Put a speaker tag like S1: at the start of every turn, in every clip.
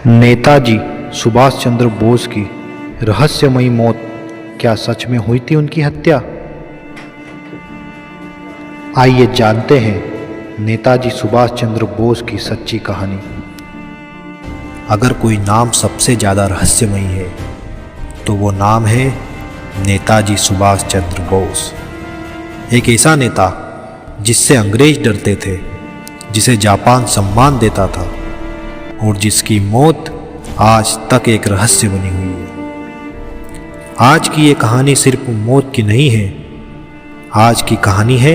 S1: नेताजी सुभाष चंद्र बोस की रहस्यमयी मौत, क्या सच में हुई थी उनकी हत्या? आइए जानते हैं नेताजी सुभाष चंद्र बोस की सच्ची कहानी।
S2: अगर कोई नाम सबसे ज़्यादा रहस्यमयी है तो वो नाम है नेताजी सुभाष चंद्र बोस। एक ऐसा नेता जिससे अंग्रेज डरते थे, जिसे जापान सम्मान देता था और जिसकी मौत आज तक एक रहस्य बनी हुई है। आज की ये कहानी सिर्फ मौत की नहीं है, आज की कहानी है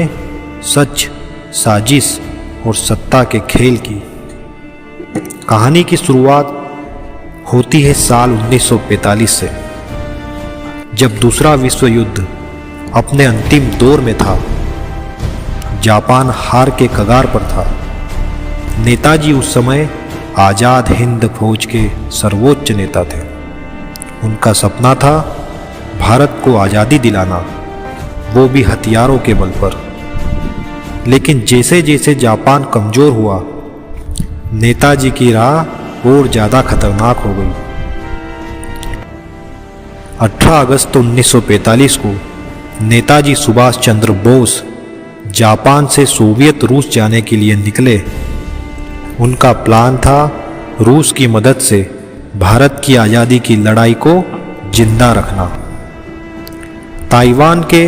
S2: सच, साजिश और सत्ता के खेल की। कहानी की शुरुआत होती है साल 1945 से, जब दूसरा विश्व युद्ध अपने अंतिम दौर में था। जापान हार के कगार पर था। नेताजी उस समय आज़ाद हिंद फौज के सर्वोच्च नेता थे। उनका सपना था भारत को आज़ादी दिलाना, वो भी हथियारों के बल पर। लेकिन जैसे जैसे जापान कमज़ोर हुआ, नेताजी की राह और ज़्यादा खतरनाक हो गई। 18 अगस्त 1945 को नेताजी सुभाष चंद्र बोस जापान से सोवियत रूस जाने के लिए निकले। उनका प्लान था रूस की मदद से भारत की आज़ादी की लड़ाई को जिंदा रखना। ताइवान के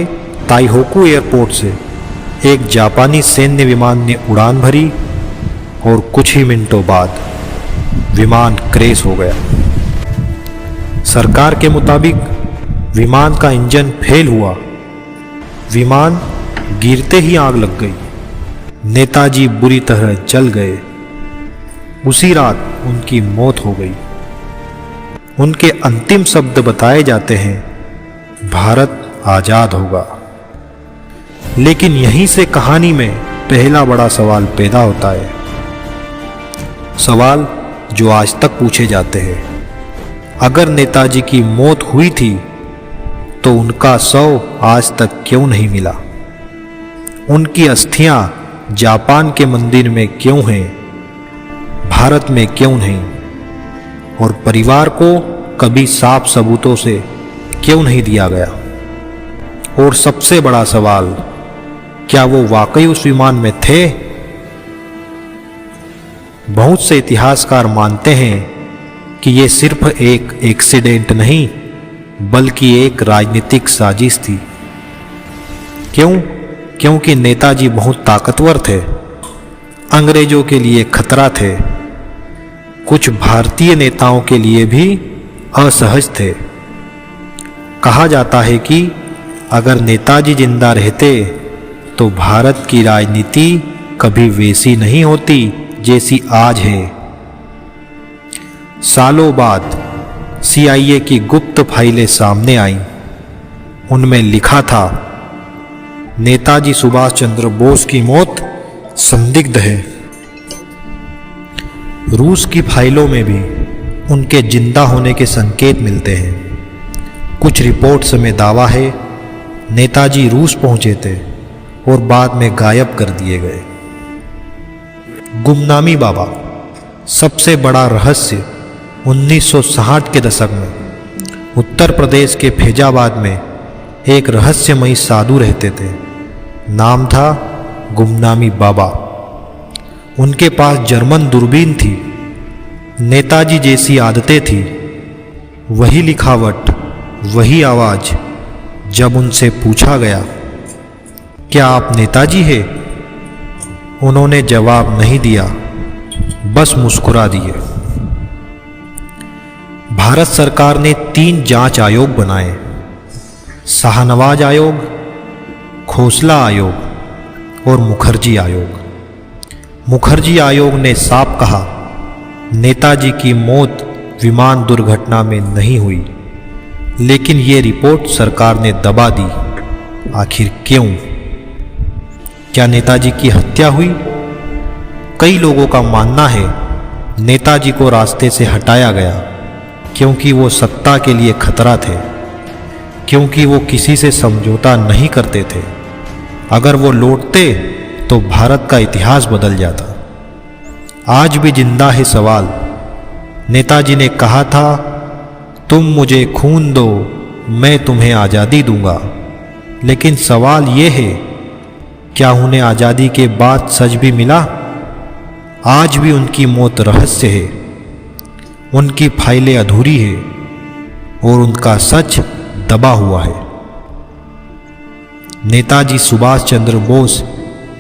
S2: ताइहोकू एयरपोर्ट से एक जापानी सैन्य विमान ने उड़ान भरी और कुछ ही मिनटों बाद विमान क्रैश हो गया। सरकार के मुताबिक विमान का इंजन फेल हुआ। विमान गिरते ही आग लग गई। नेताजी बुरी तरह जल गए। उसी रात उनकी मौत हो गई। उनके अंतिम शब्द बताए जाते हैं, भारत आज़ाद होगा। लेकिन यहीं से कहानी में पहला बड़ा सवाल पैदा होता है, सवाल जो आज तक पूछे जाते हैं। अगर नेताजी की मौत हुई थी तो उनका शव आज तक क्यों नहीं मिला? उनकी अस्थियां जापान के मंदिर में क्यों हैं, भारत में क्यों नहीं? और परिवार को कभी साफ सबूतों से क्यों नहीं दिया गया? और सबसे बड़ा सवाल, क्या वो वाकई उस विमान में थे? बहुत से इतिहासकार मानते हैं कि ये सिर्फ एक एक्सीडेंट नहीं, बल्कि एक राजनीतिक साजिश थी। क्यों? क्योंकि नेताजी बहुत ताकतवर थे, अंग्रेजों के लिए खतरा थे, कुछ भारतीय नेताओं के लिए भी असहज थे। कहा जाता है कि अगर नेताजी जिंदा रहते तो भारत की राजनीति कभी वैसी नहीं होती जैसी आज है। सालों बाद CIA की गुप्त फाइलें सामने आईं। उनमें लिखा था, नेताजी सुभाष चंद्र बोस की मौत संदिग्ध है। रूस की फाइलों में भी उनके जिंदा होने के संकेत मिलते हैं। कुछ रिपोर्ट्स में दावा है नेताजी रूस पहुंचे थे और बाद में गायब कर दिए गए। गुमनामी बाबा, सबसे बड़ा रहस्य 1960 के दशक में उत्तर प्रदेश के फैजाबाद में एक रहस्यमयी साधु रहते थे। नाम था गुमनामी बाबा। उनके पास जर्मन दूरबीन थी। नेताजी जैसी आदतें थी, वही लिखावट, वही आवाज। जब उनसे पूछा गया, क्या आप नेताजी हैं? उन्होंने जवाब नहीं दिया, बस मुस्कुरा दिए। भारत सरकार ने 3 जांच आयोग बनाए, शाहनवाज आयोग, खोसला आयोग और मुखर्जी आयोग। मुखर्जी आयोग ने साफ कहा, नेताजी की मौत विमान दुर्घटना में नहीं हुई। लेकिन ये रिपोर्ट सरकार ने दबा दी। आखिर क्यों? क्या नेताजी की हत्या हुई? कई लोगों का मानना है नेताजी को रास्ते से हटाया गया क्योंकि वो सत्ता के लिए खतरा थे, क्योंकि वो किसी से समझौता नहीं करते थे। अगर वो लौटते तो भारत का इतिहास बदल जाता। आज भी जिंदा है सवाल, नेताजी ने कहा था, तुम मुझे खून दो, मैं तुम्हें आज़ादी दूंगा। लेकिन सवाल ये है, क्या उन्हें आज़ादी के बाद सच भी मिला? आज भी उनकी मौत रहस्य है, उनकी फाइलें अधूरी है और उनका सच दबा हुआ है। नेताजी सुभाष चंद्र बोस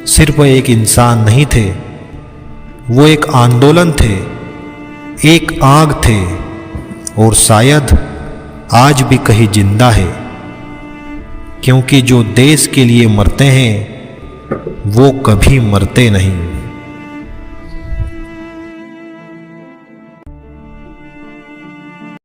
S2: सिर्फ एक इंसान नहीं थे, वो एक आंदोलन थे, एक आग थे और शायद आज भी कहीं जिंदा है, क्योंकि जो देश के लिए मरते हैं वो कभी मरते नहीं।